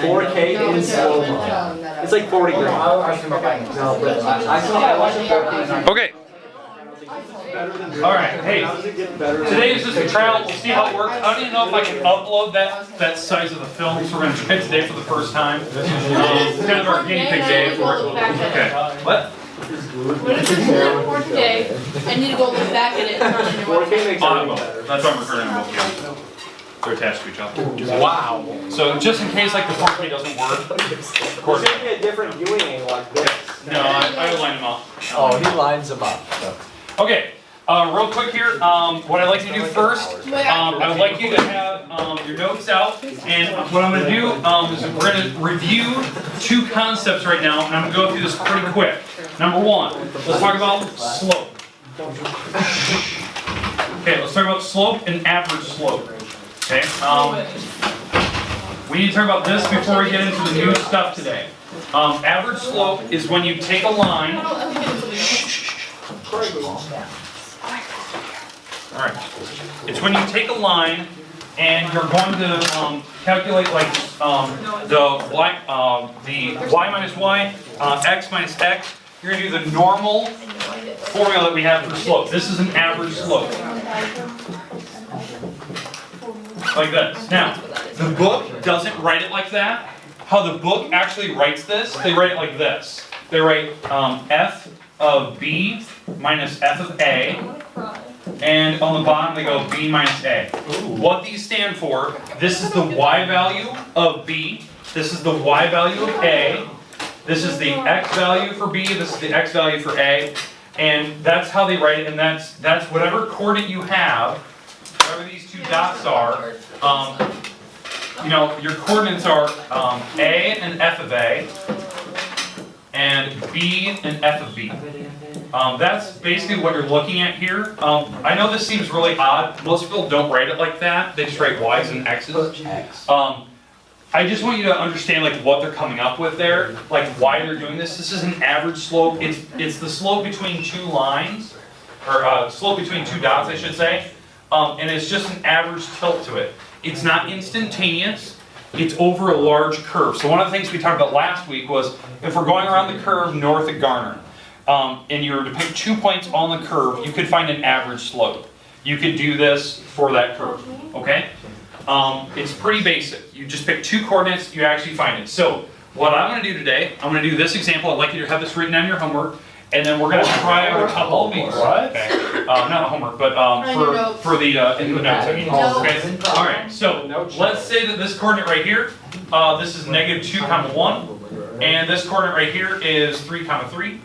4K in slow-mo. It's like 40 grand. Okay. Alright, hey, today is just a trial, we'll see how it works. I don't even know if I can upload that size of the film, so we're going to try it today for the first time. It's kind of our guinea pig day. Okay, what? When it's for today, I need to go look back at it. That's why I'm recording both cameras. They're attached to each other. Wow. So just in case like the 4K doesn't work, There's going to be a different viewing angle like this. No, I would line them up. Oh, he lines them up. Okay, real quick here, what I'd like to do first, I would like you to have your notes out, and what I'm going to do is we're going to review two concepts right now, and I'm going to go through this pretty quick. Number one, let's talk about slope. Okay, let's talk about slope and average slope. Okay, we need to talk about this before we get into the new stuff today. Average slope is when you take a line. Alright, it's when you take a line and you're going to calculate like the y minus y, x minus x. You're going to do the normal formula that we have for slope. This is an average slope. Like this. Now, the book doesn't write it like that. How the book actually writes this, they write it like this. They write f of b minus f of a, and on the bottom they go b minus a. What these stand for, this is the y value of b, this is the y value of a, this is the x value for b, this is the x value for a, and that's how they write it, and that's whatever coordinate you have, whatever these two dots are, you know, your coordinates are a and f of a, and b and f of b. That's basically what you're looking at here. I know this seems really odd. Most people don't write it like that. They just write y's and x's. I just want you to understand like what they're coming up with there, like why they're doing this. This is an average slope. It's the slope between two lines, or slope between two dots, I should say. And it's just an average tilt to it. It's not instantaneous. It's over a large curve. So one of the things we talked about last week was if we're going around the curve north of Garner, and you were to pick 2 points on the curve, you could find an average slope. You could do this for that curve, okay? It's pretty basic. You just pick two coordinates, you actually find it. So what I'm going to do today, I'm going to do this example. I'd like you to have this written down your homework, and then we're going to try out a couple of these. What? Okay. Not homework, but for the in the notes. Okay. All right. So let's say that this coordinate right here, this is -2, 1, and this coordinate right here is 3, 3.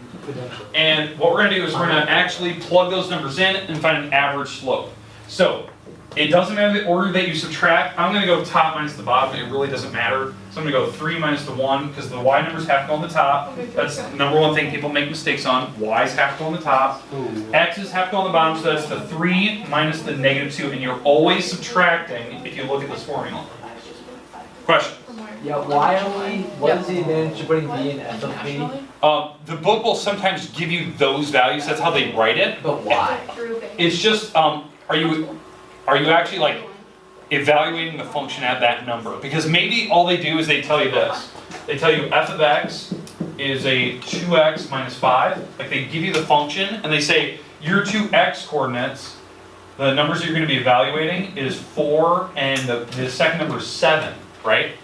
And what we're going to do is we're going to actually plug those numbers in and find an average slope. So it doesn't matter the order that you subtract. I'm going to go top minus the bottom. It really doesn't matter. So I'm going to go 3 minus the 1 because the y numbers have to go on the top. That's the number one thing people make mistakes on. Y's have to go on the top. X's have to go on the bottom. So that's the 3 minus the -2. And you're always subtracting if you look at this formula. Question? Yeah, why only? What is the advantage of putting b and f of b? The book will sometimes give you those values. That's how they write it. But why? It's just, are you actually like evaluating the function at that number? Because maybe all they do is they tell you this. They tell you f of x is a 2x minus 5. Like they give you the function and they say your two x coordinates, the numbers you're going to be evaluating is 4 and the second number is 7, right?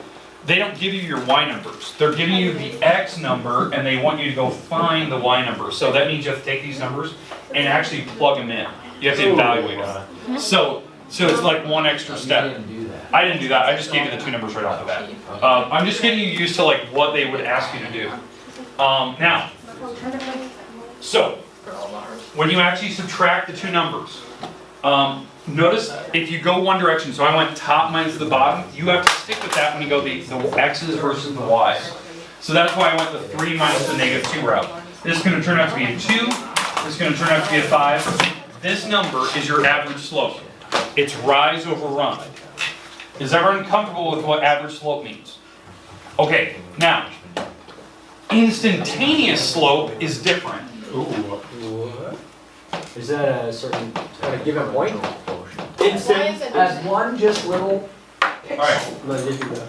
They don't give you your y numbers. They're giving you the x number and they want you to go find the y number. So that means you have to take these numbers and actually plug them in. You have to evaluate them. So it's like one extra step. I didn't do that. I just gave you the two numbers right off the bat. I'm just getting you used to like what they would ask you to do. Now, so when you actually subtract the two numbers, notice if you go one direction, so I went top minus the bottom, you have to stick with that when you go the x's versus the y's. So that's why I went the 3 minus the -2 route. This is going to turn out to be a 2. This is going to turn out to be a 5. This number is your average slope. It's rise over run. Is everyone comfortable with what average slope means? Okay, now, instantaneous slope is different. Is that a certain at a given point? Instant. As one just little pick Alright.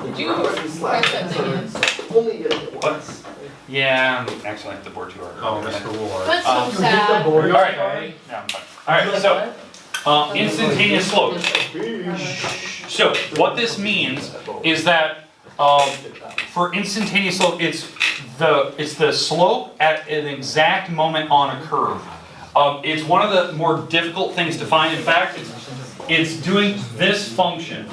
Did you press that thing in? What? Yeah, I'm actually at the board too hard. Oh, Mr. Ward. That's so sad. Alright. Yeah, I'm fine. Alright, so, instantaneous slope. So, what this means is that, for instantaneous slope, it's the slope at an exact moment on a curve. It's one of the more difficult things to find. In fact, it's doing this function.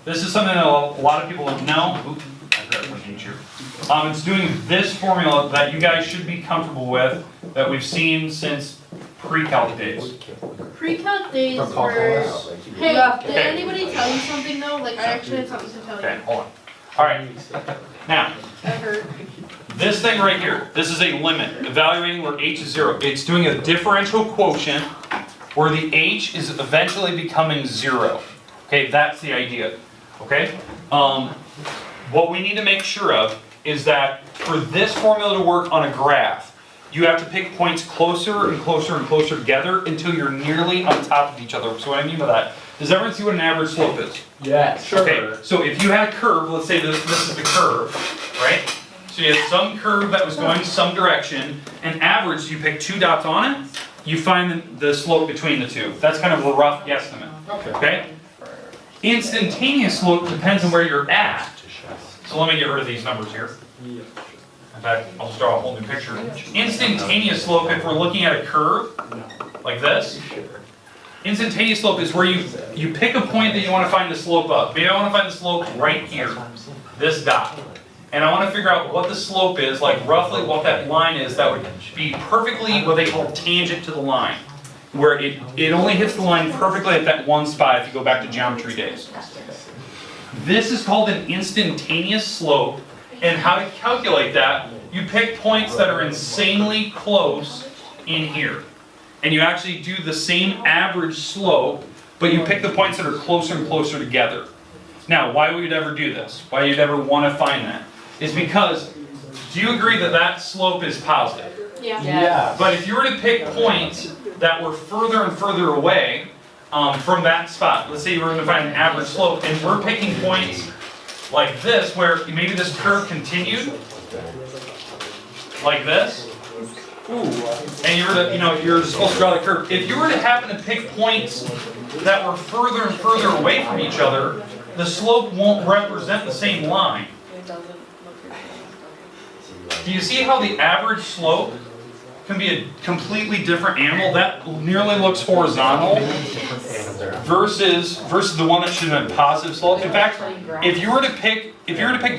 This is something that a lot of people don't know. Oop, I grabbed my page here. It's doing this formula that you guys should be comfortable with, that we've seen since pre-calc days. Pre-calc days were. Hey, did anybody tell you something though? Like I actually had something to tell Okay, you. hold on. Alright, now, I heard. this thing right here, this is a limit, evaluating where h is 0. It's doing a differential quotient where the h is eventually becoming 0. Okay, that's the idea. Okay? What we need to make sure of is that for this formula to work on a graph, you have to pick points closer and closer and closer together until you're nearly on top of each other. So what I mean by that, does everyone see what an average slope is? Yes. Sure. Okay, so if you had a curve, let's say this is the curve, right? So you had some curve that was going some direction, and average, you pick 2 dots on it, you find the slope between the two. That's kind of a rough guesstimate, okay? Instantaneous slope depends on where you're at. So let me get rid of these numbers here. In fact, I'll just draw a whole new picture. Instantaneous slope, if we're looking at a curve, like this, instantaneous slope is where you pick a point that you want to find the slope of. Maybe I want to find the slope right here, this dot. And I want to figure out what the slope is, like roughly what that line is that would be perfectly what they call tangent to the line. Where it only hits the line perfectly at that one spot if you go back to geometry days. This is called an instantaneous slope, and how to calculate that, you pick points that are insanely close in here. And you actually do the same average slope, but you pick the points that are closer and closer together. Now, why would you ever do this? Why you'd ever want to find that? Is because, do you agree that that slope is positive? Yeah. Yeah. But if you were to pick points that were further and further away from that spot, let's say you were going to find an average slope, and we're picking points like this, where maybe this curve continued, like this, and you were to, you're supposed to draw the curve. If you were to happen to pick points that were further and further away from each other, the slope won't represent the same line. Do you see how the average slope can be a completely different animal? That nearly looks horizontal versus the one that should have been positive slope. In fact, if you were to pick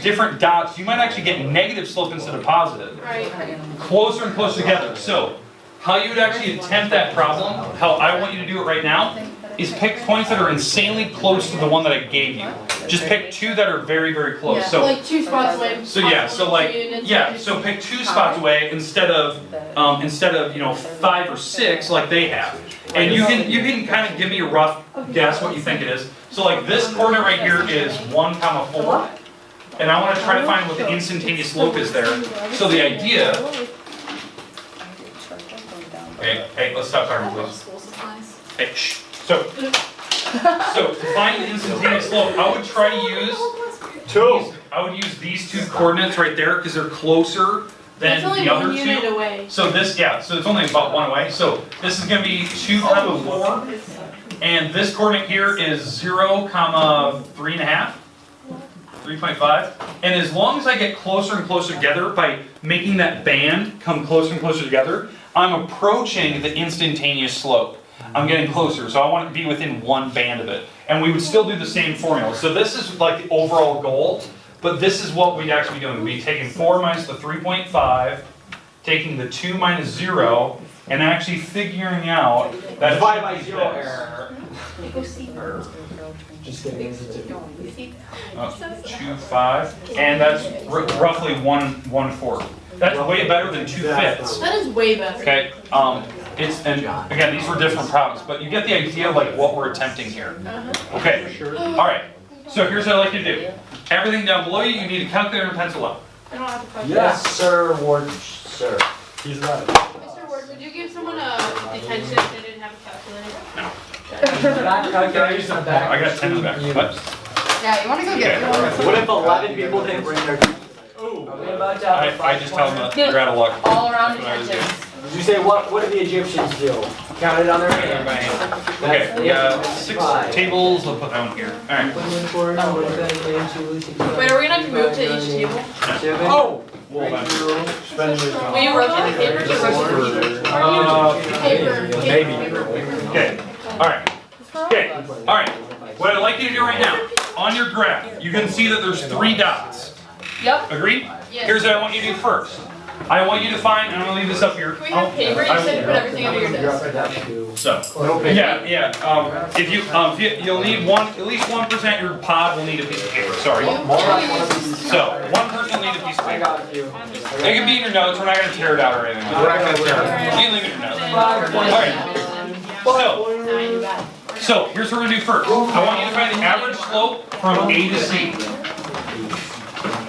different dots, you might actually get negative slope instead of positive. Right. Closer and closer together. So, how you would actually attempt that problem, how I want you to do it right now, is pick points that are insanely close to the one that I gave you. Just pick 2 that are very, very close. Yeah. So Like 2 spots away. so yeah, so like so pick 2 spots away instead of 5 or 6 like they have. And you can kind of give me a rough guess what you think it is. So like this coordinate right here is 1, 4. And I want to try to find what the instantaneous slope is there. So the idea. Hey, let's stop talking about this. Hey, shh. So to find the instantaneous slope, I would try to use these 2 coordinates right there because they're closer than It's only the other 1 unit 2. away. So this, so it's only about 1 away. So this is going to be 2, 4, and this coordinate here is 0, 3.5. 3.5. And as long as I get closer and closer together by making that band come closer and closer together, I'm approaching the instantaneous slope. I'm getting closer, so I want to be within 1 band of it. And we would still do the same formula. So this is like the overall goal, but this is what we'd actually be doing. We'd be taking 4 minus the 3.5, taking the 2 minus 0, and actually figuring out that Divide by 0 error. Just kidding. 2, 5, and that's roughly 1/4. That's way better than 2/5. That is way better. Okay, and again, these were different problems, but you get the idea of like what we're attempting here. Okay, all right. So here's what I'd like you to do. Everything down below you need a calculator and pencil up. I don't have to calculate. Yes, sir, Ward, sir. He's right. Mr. Ward, would you give someone a detention if they didn't have a calculator? No, Calculator's in the back. I got 10 in the back. What? Yeah, you wanna go get it? What if 11 people didn't bring their? I just tell them you're out of luck. All around That's what I was attention. Did you say what did the Egyptians do? Counted on their hand. Okay, we got 6 tables, we'll put that one here. Alright. Wait, are we gonna move to each table? Oh! Will Will you rotate the paper? Paper. Okay, alright. Okay, alright. What I'd like you to do right now, on your graph, you can see that there's 3 dots. Yep. Agreed? Yes. Here's what I want you to do first. I want you to find, and I'm gonna leave this up here. Can we have paper? You said to put everything under your desk. So, yeah, if you'll need at least 1% of your pod will need a piece of paper, sorry. So, one person will need a piece of I paper. got you. It can be in your notes, we're not gonna tear it out or anything. We're not gonna tear it out. You can leave it in your notes. Alright. So, here's what we're gonna do first. I want you to find the average slope from A to C.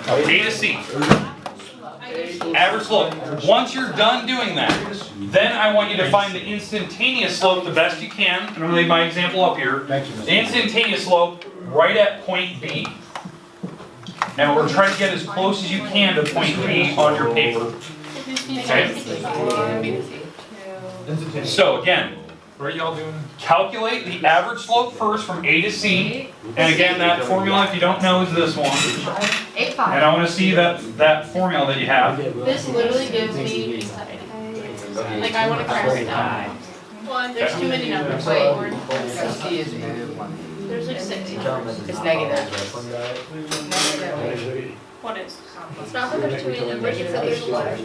A to C. Average slope. Once you're done doing that, then I want you to find the instantaneous slope the best you can. And I'm going to leave my example up here. The instantaneous slope right at point B. Now we're trying to get as close as you can to point B on your paper. Okay? So again, What are y'all doing? calculate the average slope first from A to C. And again, that formula, if you don't know, is this one. 8-5. And I want to see that formula that you have. This literally gives me anxiety. Like I want to crash it down. One, there's too many numbers. Wait. C is negative 1. There's like 6. It's negative. What is? It's not that there's too many numbers. It's that there's a lot.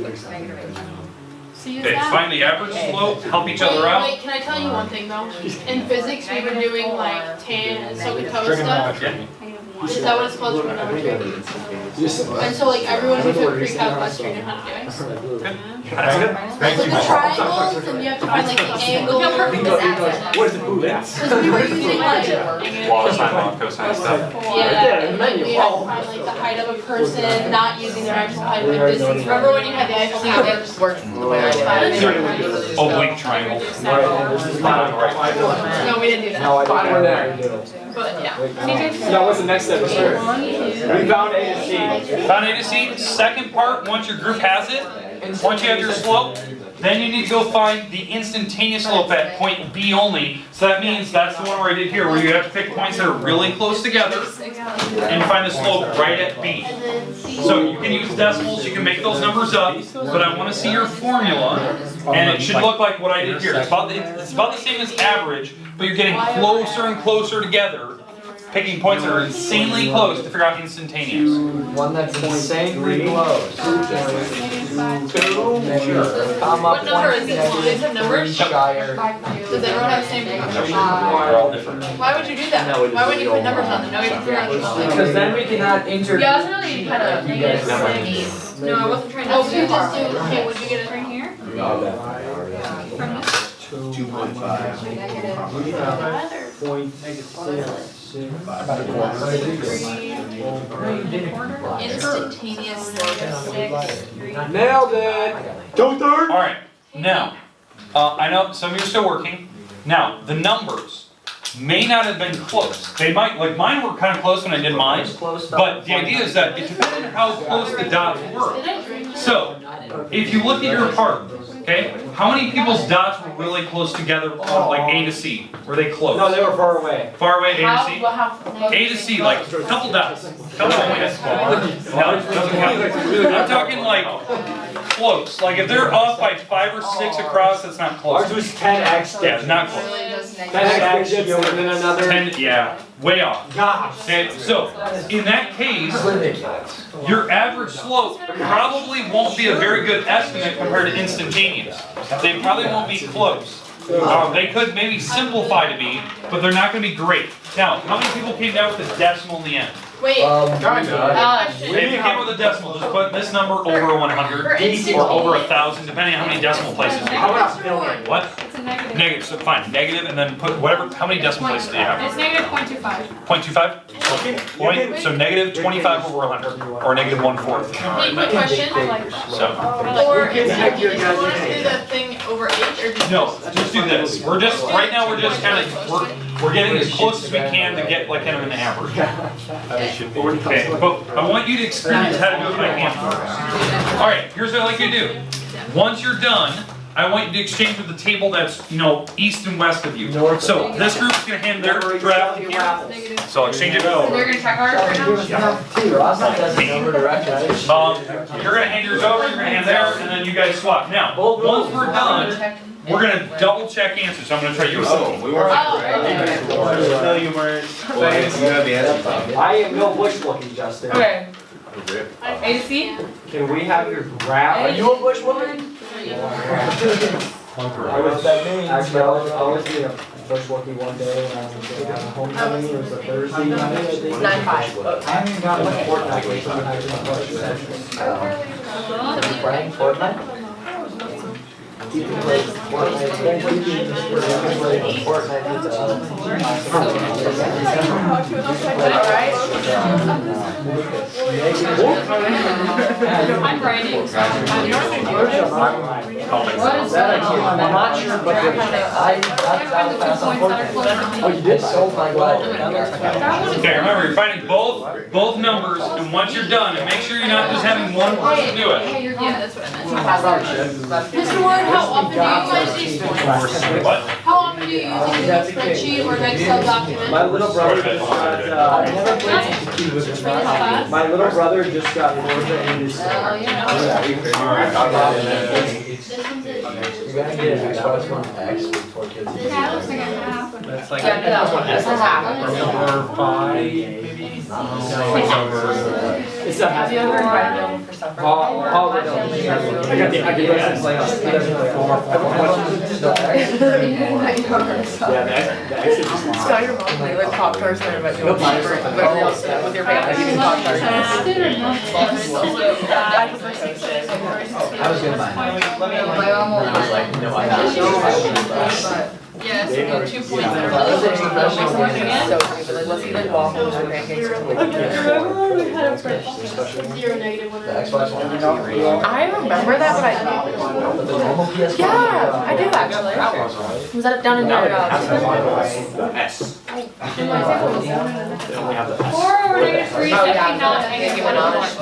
See, is Okay, that? find the average slope, help each other out. Wait, can I tell you one thing though? In physics, we were doing like tan, SOHCAHTOA stuff. Is that what it's called? Trigonometry? And so like everyone who took pre-calc straight in how to do it. That's good. Like with the triangles, and you have to find like the angle. Look how perfect this ad is. What is the move at? Because we were using like. Cosine, cosine stuff. Yeah, and like we had to find like the height of a person, not using their actual height, but distance. Remember when you had the Eiffel See, Tower? this works the way I did it. Oblique triangle. No, we didn't do that. No, I didn't. But yeah. Now what's the next step? We found A to C. Found A to C, second part, once your group has it, once you have your slope, then you need to go find the instantaneous slope at point B only. So that means that's the one where I did here, where you have to pick points that are really close together and find the slope right at B. So you can use decimals, you can make those numbers up, but I want to see your formula, and it should look like what I did here. It's about the same as average, but you're getting closer and closer together, picking points that are insanely close to figure out instantaneous. One that's insanely close. Come What up number is this? Do they have numbers? Shire. Does everyone have the same number? They're all different. Why would you do that? Why wouldn't you put numbers on them? No, you have to figure out the slope. Because then we cannot enter. Yeah, I was really kind of negative 6. No, I wasn't trying to. Oh, you just do. Okay, would you get it right here? From this? 2.5. Instantaneous slope. Nailed it! All right, now, I know some of you are still working. Now, the numbers may not have been close. They might, like mine were kind of close when I did mine, but the idea is that it depends on how close the dots were. So, if you look at your part, okay, how many people's dots were really close together on like A to C? Were they close? No, they were far away. Far away, A to C? How? A to C, like a couple dots. Couple points. No, it doesn't count. I'm talking like close. Like if they're off by 5 or 6 across, that's not close. Ours was 10x. Yeah, it's not close. 10x digits and then another. 10, yeah, way off. Gosh. Okay, so in that case, your average slope probably won't be a very good estimate compared to instantaneous. They probably won't be close. They could maybe simplify to be, but they're not going to be great. Now, how many people came down with a decimal in the end? Wait. If you came up with a decimal, just put this number over 100 or over 1,000, depending on how many decimal places you How have. about billion? What? It's a negative. Negative, so fine, negative, and then put whatever, how many decimal places do you have? It's negative 0.25. 0.25? So negative 25 over 100, or negative 1/4. Hey, quick question. So, Or if you want to do the thing over H or just no, just do this. We're just, right now, we're just kind of, we're getting as close as we can to get like kind of an average. Okay, but I want you to experience how to do it by hand first. All right, here's what I'd like you to do. Once you're done, I want you to exchange with the table that's, east and west of you. So this group's gonna hand their draft here. So I'll exchange it. They're gonna check ours right now? You're gonna hand yours over, you're gonna hand theirs, and then you guys swap. Now, once we're done, we're gonna double check answers. So I'm gonna try yours. We weren't. No, you weren't. I am no bushwalking, Justin. Okay. A to C? Can we have your graph? Are you a bushwoman? I was actually I was doing a bushwalking one day when I was at homecoming. It was a Thursday night. I think. 9-5. I haven't gotten a fortnight or something. I was Fortnite? You can play Fortnite. I'm writing. I'm not sure, but oh, you did? So my God. Okay, remember you're finding both numbers, and once you're done, and make sure you're not just having one person do it. Yeah, that's what I meant. Mr. Ward, how often do you use these forms? What? How often do you use these in a spreadsheet or an Excel document? My little brother just got, my little brother just got Forza in his. Oh, yeah. This one's it. You're gonna get an Xbox One X with 4 kids. Yeah, it looks like a half. That's like. Yeah, that one. That's a half. Or 5, maybe? It's a Have you ever invited them for supper? I got the license like he doesn't play all. Yeah, the exit just. Start your mom, like Pop-Tarts, and invite you over for supper, but you're also with your family eating Pop-Tarts. Tested or not? I prefer sixes. I was gonna buy it. My mom will. I was like, no, I'm not. Yes, you get 2 points. So stupid, like let's eat like waffles or pancakes or something. Zero negative one. The Xbox One. I remember that, but I But the normal PS4. yeah, I do actually. Was that down in your The S. They only have the S. 4 or negative 3, 17, now it's negative 1.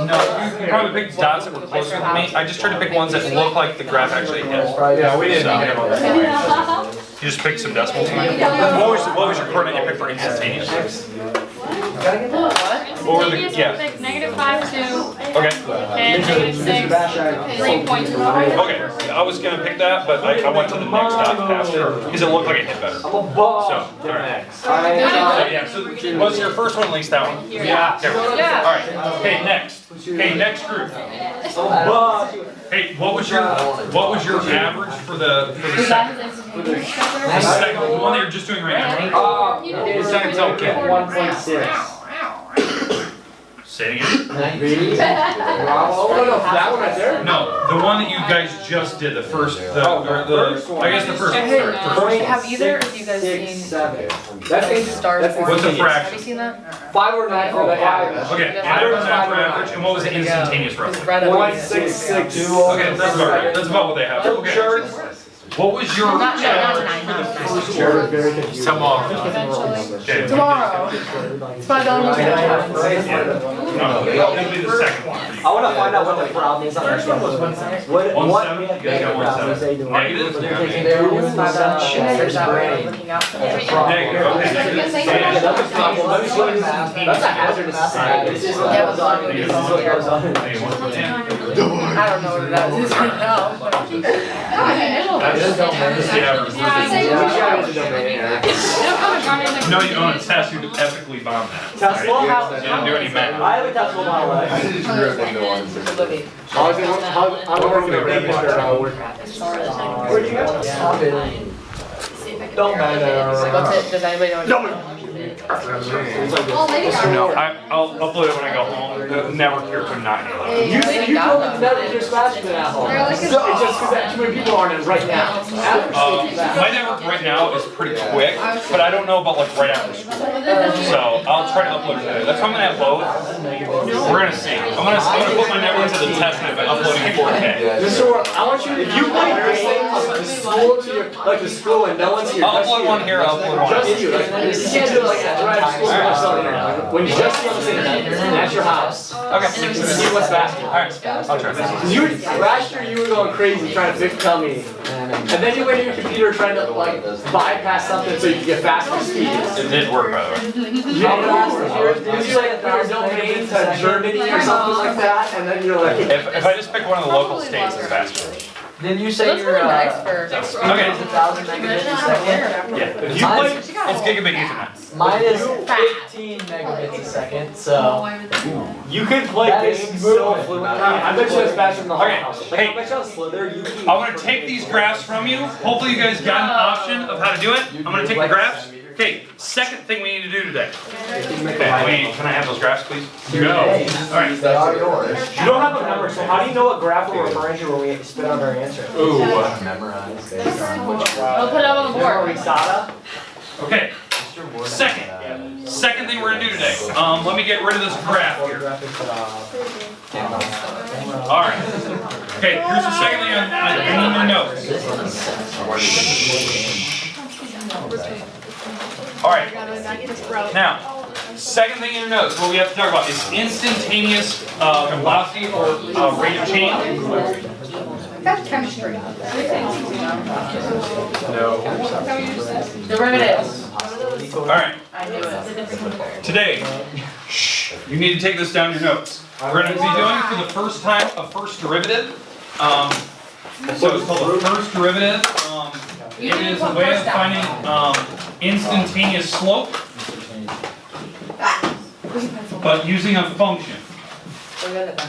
No, you probably picked dots that were closer to me. I just tried to pick ones that look like the graph actually hits. Yeah, we didn't get about that. You just picked some decimals. What was your coordinate you picked for instantaneous? What were the, yeah. Negative 5, 2, Okay. and negative 6, 3.2. Okay, I was gonna pick that, but I went to the next dot faster, because it looked like it hit better. I'm a boss. So, alright. So, yeah, so was your first one at least that one? Yeah. Okay. Alright, okay, next. Okay, next group. Hey, what was your average for the second? The second, the one that you're just doing right now. The second's okay. 1.6. Say it again. Really? Bravo. No, that one right there. No, the one that you guys just did, the first, I guess the first, third. Wait, have either of you guys 6, seen 7. That's Star that's Wars? What's the Have you fraction? seen that? 5 or 9 for the average. Okay, and that was that for average, and what was the instantaneous It's roughly? right up here. 1.66. Okay, that's about right, that's about what they have, okay. What was your Not average for the first quarter? Tomorrow. Okay. Tomorrow. It's $5. No, it'll be the second one. I want to find out what the problem is on our schedule. What 1.7? You guys got 1.7. Negative? They're And taking there's $2 that way of looking out for them. Negative, okay, negative. That's a problem. That's a hazardous society. This is what goes on. This is what goes on. I don't know what that is right now. But That's the average. No, you own a test, you epically bombed that. Tesla? You didn't do any math. I have a Tesla Model X. I'm working at Register. Where'd you go? Don't matter. What's it? Does anybody know? No. Oh, Lady Gaga. No, I'll upload it when I go home. The network here could not handle it. You Lady told me Gaga. that you're faster than at home. They're like a- It's just because too many people aren't in right now. After school, it's fast. My network right now is pretty quick, but I don't know about like right after school. So I'll try to upload it today. That's how I'm gonna have both. We're gonna see. I'm gonna put my network to the test by uploading 4K. Mr. I want you, if you play games, the school to your, like the school and no one's here. I'll just upload you. one here, I'll upload one. Just you, like, you can't do it like that, right after school, you're just on the internet. When you just see on the internet, and that's your house. Okay. See what's faster. Alright, I'll try this. You, last year you were going crazy trying to fix dummy. And then you went to your computer trying to like bypass something so you could get faster speeds. It did work, by the way. How fast did you like put your domain to Germany or something like that? And then you're like, If I just pick one of the local states, it's faster. didn't you So say that's your really nice for. Okay. 1,000 megabits a second? Yeah. If you play, it's gigabit Ethernet. Mine is 15 megabits a second, so you can play games so fluently. I bet you that's faster than the Okay, house. hey. I bet you on Slither, you can. I'm gonna take these graphs from you. Hopefully you guys got an option of how to do it. I'm gonna take the graphs. Okay, second thing we need to do today. Okay, can I have those graphs, please? No. Alright. They are yours. You don't have a memory, so how do you know what graph we're referring to when we spit out our answer? Ooh. Memorize based on which I'll put it up on the board. Risada? Okay. Second thing we're gonna do today. Let me get rid of this graph here. Alright. Okay, here's the second thing I need to know. Alright. Now, second thing in your notes, what we have to talk about is instantaneous velocity or rate of change. That's chemistry. Derivatives. Alright, I knew it. today, you need to take this down your notes. We're going to be doing for the first time a first derivative. So it's called a first derivative. It is a way of finding instantaneous slope, but using a function.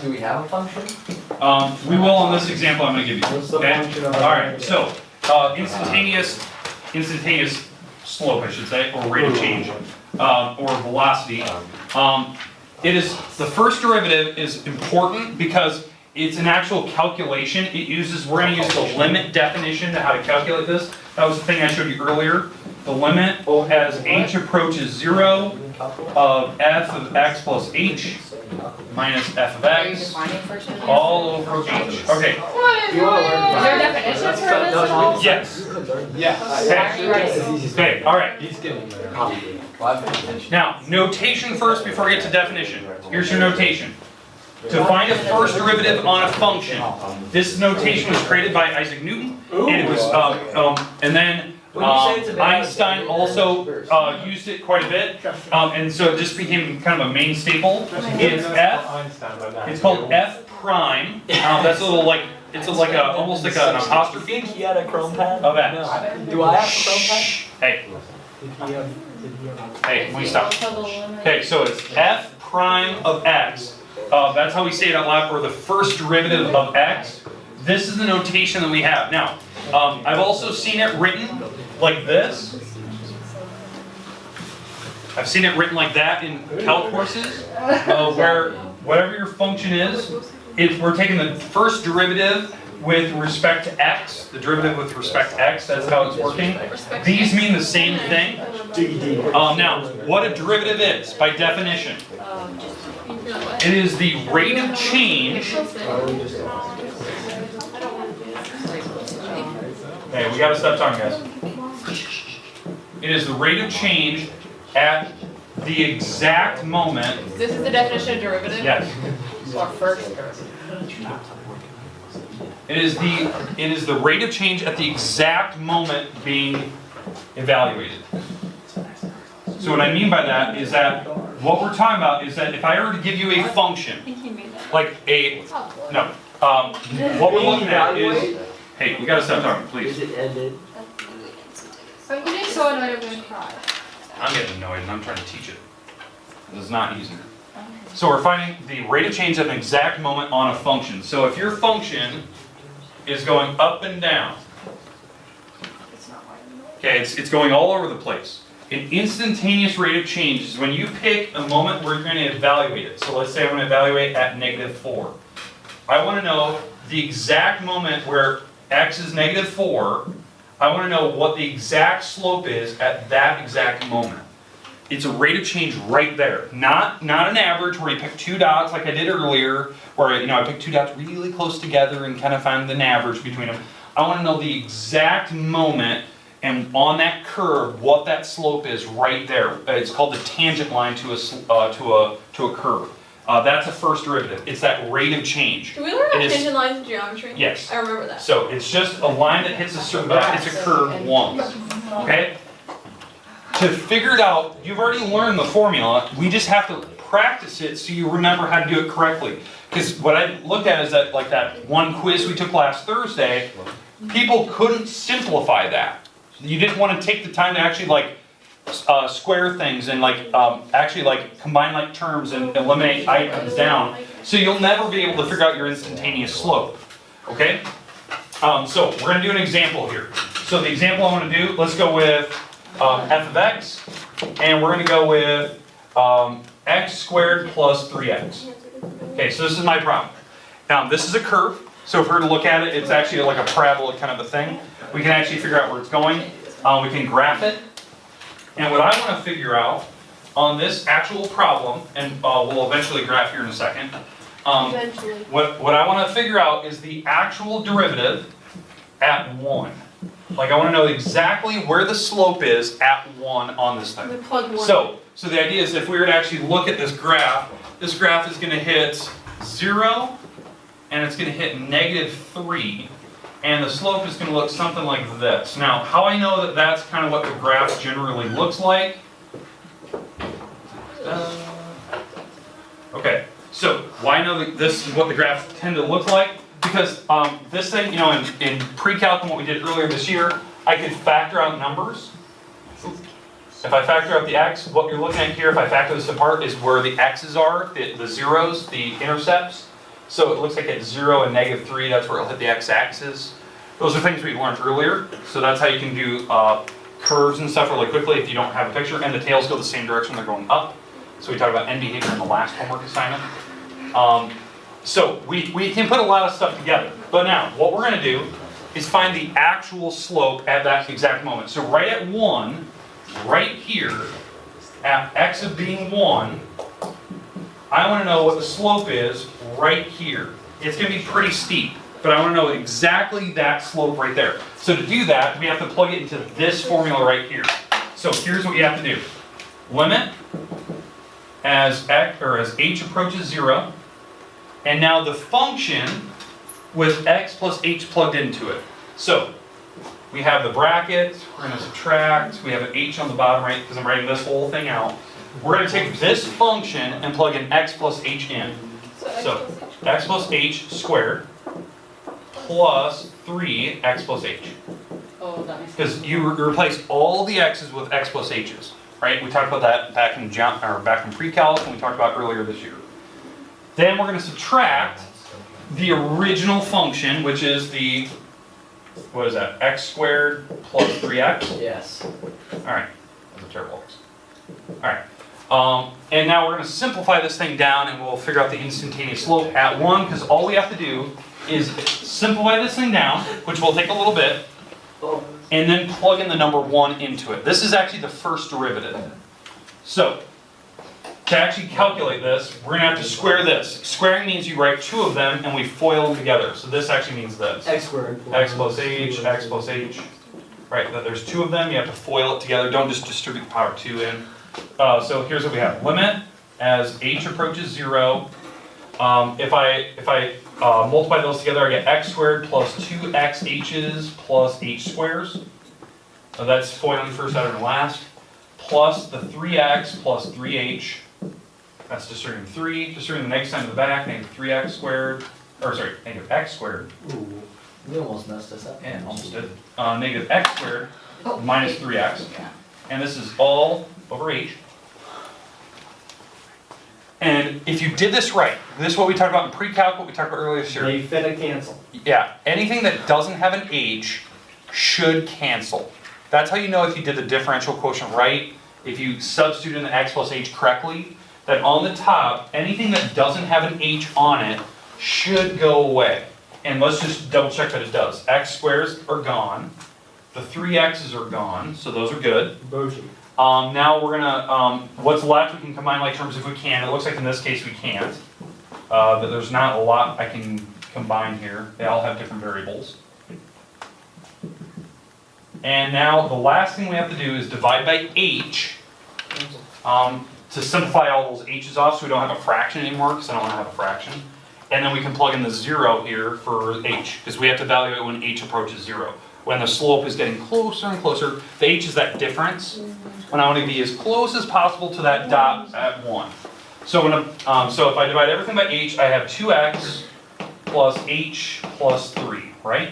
Do we have a function? We will on this example I'm going to give you. What's the Okay? function of Alright, so instantaneous slope, I should say, or rate of change, or velocity. It is, the first derivative is important because it's an actual calculation. It uses, we're going to use the limit definition to how to calculate this. That was the thing I showed you earlier. The limit as h approaches 0 of f of x plus h minus f of Are you x defining first? all over h. Okay, Is there a definition for this? yes. Yeah. Okay, alright. He's getting there. Now, notation first before I get to definition. Here's your notation. To find a first derivative on a function, this notation was created by Isaac Newton, and it was, and then Einstein also used it quite a bit, and so it just became kind of a main staple. It's f. It's called f prime. That's a little like it's like a almost like an apostrophe He had a chrome pad? of x. Do I have a chrome pad? Hey, hey, we stop. Okay, so it's f prime of x. That's how we say it out loud, or the first derivative of x. This is the notation that we have. Now, I've also seen it written like this. I've seen it written like that in calc courses, where whatever your function is, we're taking the first derivative with respect to x, the derivative with respect to x, that's how it's working. These mean the same thing. Now, what a derivative is, by definition, it is the rate of change. Okay, we gotta stop talking, guys. It is the rate of change at the exact moment. This is the definition of derivative? Yes. Or first. It is the rate of change at the exact moment being evaluated. So what I mean by that is that what we're talking about is that if I were to give you a function, like a, no, what we're looking at is, hey, we gotta stop talking, please. Is it ended? I'm getting so annoyed I'm gonna cry. I'm getting annoyed and I'm trying to teach it. It is not easy. So we're finding the rate of change at an exact moment on a function. So if your function is going up and down, okay, it's going all over the place. An instantaneous rate of change is when you pick a moment where you're going to evaluate it. So let's say I'm going to evaluate at -4. I want to know the exact moment where x is -4. I want to know what the exact slope is at that exact moment. It's a rate of change right there. Not an average where you pick two dots like I did earlier, where I pick two dots really close together and kind of find an average between them. I want to know the exact moment and on that curve what that slope is right there. It's called the tangent line to a curve. That's a first derivative. It's that rate of change. Did we learn about It is- tangent lines in geometry? Yes. I remember that. So it's just a line that hits a certain, it's a curve once, okay? To figure it out, you've already learned the formula, we just have to practice it so you remember how to do it correctly. Because what I looked at is that, like that one quiz we took last Thursday, people couldn't simplify that. You didn't want to take the time to actually like square things and like actually like combine like terms and eliminate items down. So you'll never be able to figure out your instantaneous slope, okay? So we're gonna do an example here. So the example I want to do, let's go with f of x, and we're gonna go with x squared plus 3x. Okay, so this is my problem. Now this is a curve, so if we were to look at it, it's actually like a parabola kind of a thing. We can actually figure out where it's going. We can graph it. And what I want to figure out on this actual problem, and we'll eventually graph here in a second. Eventually. What I want to figure out is the actual derivative at 1. Like I want to know exactly where the slope is at 1 on this We thing. plug one. So the idea is if we were to actually look at this graph is going to hit 0, and it's going to hit -3. And the slope is going to look something like this. Now, how I know that that's kind of what the graph generally looks like. Okay, so why I know that this is what the graphs tend to look like? Because this thing, in pre-calc and what we did earlier this year, I could factor out numbers. If I factor out the x, what you're looking at here, if I factor this apart, is where the x's are, the zeros, the intercepts. So it looks like at 0 and -3, that's where it'll hit the x-axis. Those are things we learned earlier. So that's how you can do curves and stuff really quickly if you don't have a picture. And the tails go the same direction, they're going up. So we talked about end behavior in the last homework assignment. So we can put a lot of stuff together. But now, what we're going to do is find the actual slope at that exact moment. So right at 1, right here, at x of being 1, I want to know what the slope is right here. It's going to be pretty steep, but I want to know exactly that slope right there. So to do that, we have to plug it into this formula right here. So here's what you have to do. Limit as h approaches 0, and now the function with x plus h plugged into it. So we have the bracket, we're going to subtract, we have an h on the bottom right because I'm writing this whole thing out. We're going to take this function and plug in x plus h in. So x plus h squared plus 3x plus h. Oh, that makes sense. Because you replace all the x's with x plus h's, right? We talked about that back in pre-calc and we talked about earlier this year. Then we're going to subtract the original function, which is the, what is that, x squared plus 3x? Yes. All right, that's a terrible x. All right. And now we're going to simplify this thing down and we'll figure out the instantaneous slope at 1, because all we have to do is simplify this thing down, which will take a little bit, and then plug in the number 1 into it. This is actually the first derivative. So, to actually calculate this, we're going to have to square this. Squaring means you write 2 of them and we FOIL them together. So this actually means this. X squared. X plus h, x plus h. Right, that there's 2 of them, you have to FOIL it together. Don't just distribute power 2 in. So here's what we have. Limit as h approaches 0. If I multiply those together, I get x squared plus 2xh's plus h squares. So that's FOILing first, out and last. Plus the 3x plus 3h. That's distributing 3. Distributing the next sign to the back, negative 3x squared. Or sorry, negative x squared. Ooh, you almost messed us up. And almost did. Negative x squared minus 3x. And this is all over h. And if you did this right, this is what we talked about in pre-calc, what we talked about earlier this year. They fit and cancel. Yeah, anything that doesn't have an h should cancel. That's how you know if you did the differential quotient right. if you substitute in the x plus h correctly, then on the top, anything that doesn't have an h on it should go away. And let's just double check that it does. X squares are gone. The 3x's are gone, so those are good. Now we're gonna, what's left we can combine like terms if we can. It looks like in this case we can't. But there's not a lot I can combine here. They all have different variables. And now the last thing we have to do is divide by h to simplify all those h's off so we don't have a fraction anymore, because I don't want to have a fraction. And then we can plug in the 0 here for h, because we have to evaluate when h approaches 0. When the slope is getting closer and closer, the h is that difference. When I want to be as close as possible to that dot at 1. So, so if I divide everything by h, I have 2x plus h plus 3, right?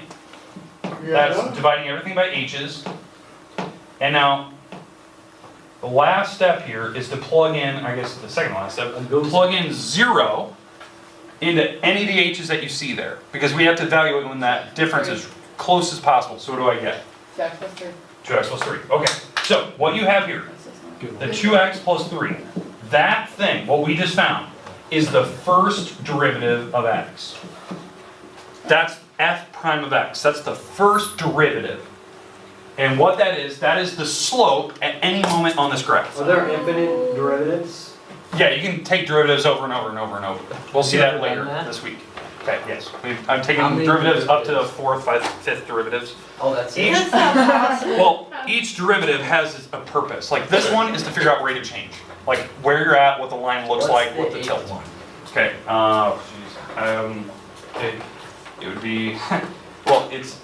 That's dividing everything by h's. And now, the last step here is to plug in, I guess the second last step, plug in 0 into any of the h's that you see there. Because we have to evaluate when that difference is close as possible. So what do I get? 2x plus 3. 2x plus 3. Okay, so what you have here, the 2x plus 3, that thing, what we just found, is the first derivative of x. That's f prime of x. That's the first derivative. And what that is the slope at any moment on this graph. Are there infinite derivatives? Yeah, you can take derivatives over and over and over and over. We'll see that later this week. Okay, yes. I'm taking derivatives up to the 4th, 5th derivatives. Oh, that's Each, That's not possible. well, each derivative has a purpose. Like this one is to figure out rate of change. Like where you're at, what the line looks like, what the tilt. Okay, it would be, well, it's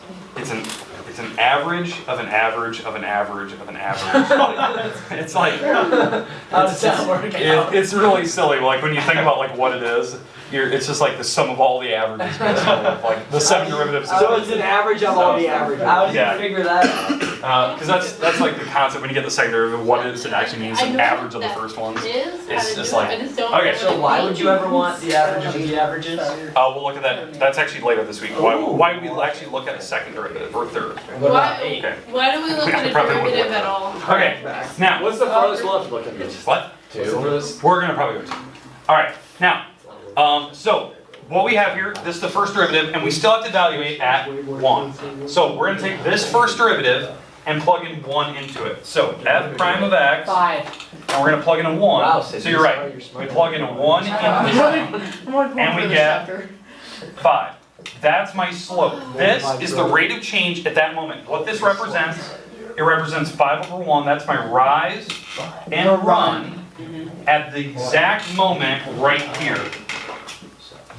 an average of an average of an average of an average. It's like, How does that work out? it's really silly. Like when you think about like what it is, it's just like the sum of all the averages. Like the 7 derivatives. So it's an average of all the averages. How do you Yeah. figure that out? Because that's like the concept when you get the second derivative, what it actually means, I an know average of the what first ones. that is, how It's to just do it, like- I just don't okay, know so what it Why would means. you ever want the average of the averages? We'll look at that. That's actually later this week. Why would we actually look at a second derivative or third? Why, Okay. why do we look at a Probably wouldn't derivative look at all? Okay. Now, What's the farthest we'll have to look at this? what? 2. We're gonna probably go to. All right. Now, so what we have here, this is the first derivative, and we still have to evaluate at 1. So we're gonna take this first derivative and plug in 1 into it. So f prime of x, 5. and we're gonna plug in a 1. Wow, So Sydney, you're right. We plug in a 1 into this thing, and we get 5. That's my slope. This is the rate of change at that moment. What this represents, it represents 5 over 1. That's my rise and run at the exact moment right here.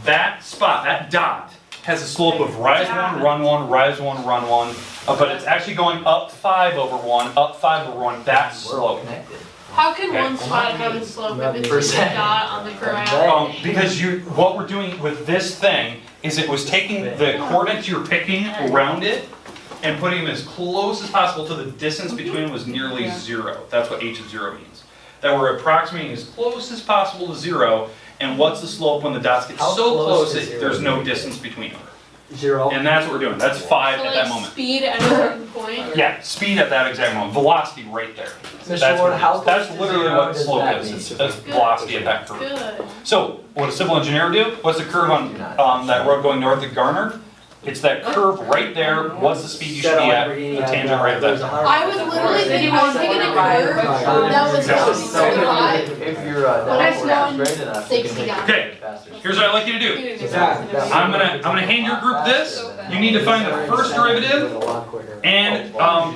That spot, that dot, has a slope of rise 1, run 1, rise 1, run 1. But it's actually going up 5 over 1, up 5 over 1, that slope. How can one spot have a slope if it's just a dot on the graph? Because what we're doing with this thing is it was taking the coordinates you're picking around it and putting them as close as possible to the distance between them was nearly 0. That's what h of 0 means. That we're approximating as close as possible to 0, and what's the slope when the dots get How so close close to that 0? there's no distance between them. 0. And that's what we're doing. That's 5 So at that like moment. speed at a certain point? Yeah, speed at that exact moment. Velocity right there. Mr. That's Ward, what how it is. That's close to literally 0 what does slope that is. mean? It's that's velocity at that curve. Good. So, what a civil engineer would do, what's the curve on that road going north of Garner? It's that curve right there. What's the speed you should be at? The tangent right at that. I was literally thinking, I was taking a curve that was supposed to be 35, If your but I downforce is swung great enough, you can 60 make down. it Okay. faster. Here's what I'd like you to do. I'm gonna hand your group this. You need to find the first derivative, and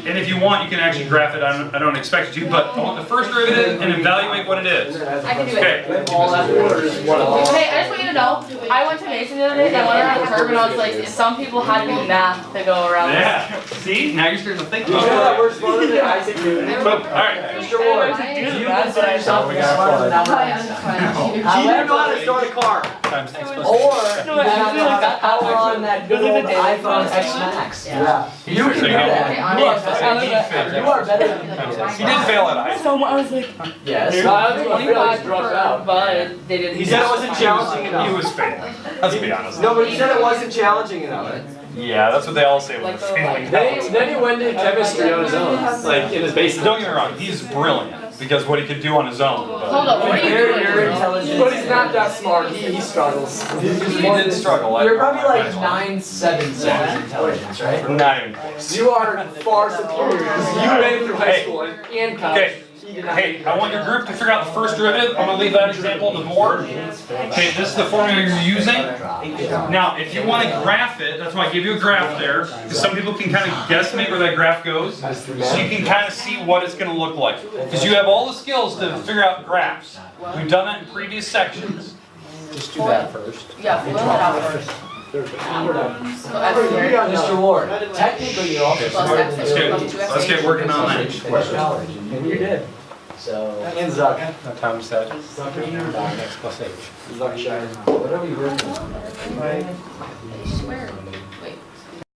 if you want, you can actually graph it. I don't expect you to, but I want the first derivative and evaluate what it is. I can do it. Okay. All that order is one of those. Hey, I just want you to know, I went to Mason the other day and I went around the curve and I was like, some people had to do math to go around this. Yeah. See, now you're starting to think You know about that we're smarter than Isaac Newton? Boom. All right. Mr. Ward, do you consider yourself to be smarter than Albert Einstein? Do you know how to start a car? Or you have the power on that good old iPhone X Max. Yeah. You can do that. You are better than He did fail at high school. So I was like, Yes. No, I don't think I feel like 25 he's dropped out. but they didn't. He said it wasn't challenging He enough. was failing. Let's be honest. No, but he said it wasn't challenging enough. Yeah, that's what they all say when they're failing. Then he went into chemistry on his own, like in his basement. Don't get me wrong, he's brilliant. because what he could do on his own. Hold up, what are you doing? But he's not that smart. He struggles. He did struggle. You're probably like 977 intelligence, right? Not even close. You are far superior because you went through high school and college. Okay. Hey, I want your group to figure out the first derivative. I'm going to leave that example on the board. Okay, this is the formula you're using. Now, if you want to graph it, that's why I give you a graph there, because some people can kind of guesstimate where that graph goes, so you can kind of see what it's going to look like. Because you have all the skills to figure out graphs. We've done that in previous sections. Just do that first. Yeah, fill that out first. Mr. Ward, technically you're also smarter than Let's get working on that. Maybe you did. So. And Zuck. No time set. X plus H. Zuck Shire. What are we working on? I swear.